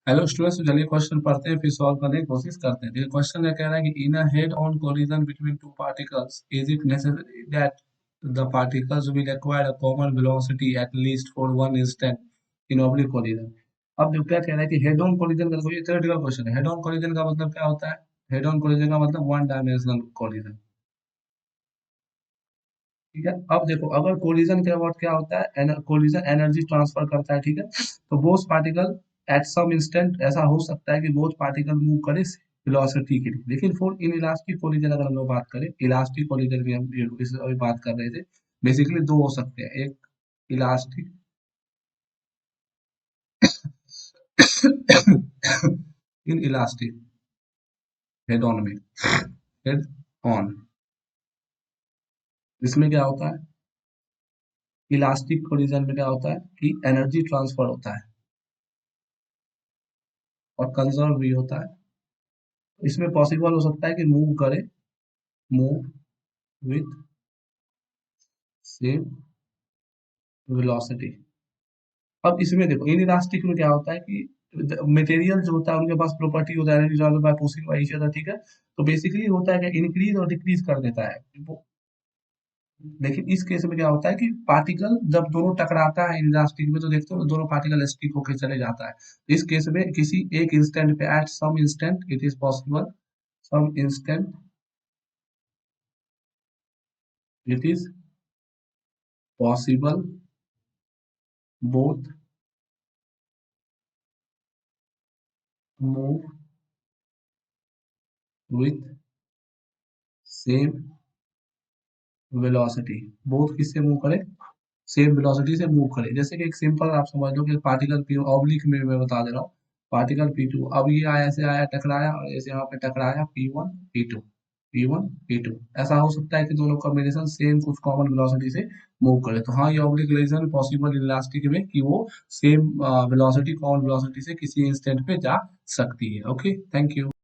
Hello students, चलिए question पढ़ते हैं फिर सॉल्व करने की कोशिश करते हैं। देखिए क्वेश्चन क्या कह रहा है कि in a head on collision between two particles is it necessary that the particles will acquire a common velocity at least for one instant in oblique collision. अब जो क्या कह रहा है कि हेड ऑन कोलिजन का कोई थ्योरेटिकल क्वेश्चन है। हेड ऑन कोलिजन का मतलब क्या होता है? हेड ऑन कोलिजन का मतलब वन डायमेंशनल कोलिजन। ठीक है, अब देखो अगर कोलिजन के वर्ड क्या होता है, कोलिजन एनर्जी ट्रांसफर करता है। ठीक है, तो both particle at some instant ऐसा हो सकता है कि बोथ पार्टिकल मूव करे वेलोसिटी के लिए। लेकिन फॉर इन इलास्टिक कोलिजन अगर हम लोग बात करें, इलास्टिक कोलिजन की हम इस अभी बात कर रहे थे। बेसिकली दो हो सकते हैं, एक elastic in elastic head on में, हेड ऑन इसमें क्या होता है, इलास्टिक कोलिजन में क्या होता है कि एनर्जी ट्रांसफर होता है और कंजर्व भी होता है। इसमें पॉसिबल हो सकता है कि मूव करे, मूव विथ सेम वेलोसिटी। अब इसमें देखो इन इलास्टिक में क्या होता है कि मटेरियल जो होता है उनके पास प्रॉपर्टी होता है energy transfer by pushing by each other. ठीक है, तो बेसिकली होता है कि इंक्रीज और डिक्रीज कर देता है वो। लेकिन इस केस में क्या होता है कि पार्टिकल जब दोनों टकराता है इन इलास्टिक में, तो देखते हो दोनों पार्टिकल स्टिक होकर चले जाता है। तो इस केस में किसी एक इंस्टेंट पे at some instant it is possible, some instant it is possible both move with same velocity. Both किससे मूव करे, सेम वेलोसिटी से मूव करे। जैसे कि एक सिंपल आप समझ लो कि पार्टिकल पी ऑब्लिक में मैं बता दे रहा हूँ। पार्टिकल पी टू अब ये आया, ऐसे आया टकराया और ऐसे यहाँ पे टकराया P one P two, P one P two. ऐसा हो सकता है कि दोनों कॉम्बिनेशन सेम कुछ कॉमन वेलोसिटी से मूव करे। तो हाँ, ये ऑब्लिक रिलेशन पॉसिबल इलास्टिक में कि वो सेम वेलोसिटी कॉमन वेलोसिटी से किसी इंस्टेंट पे जा सकती है। Okay, thank you.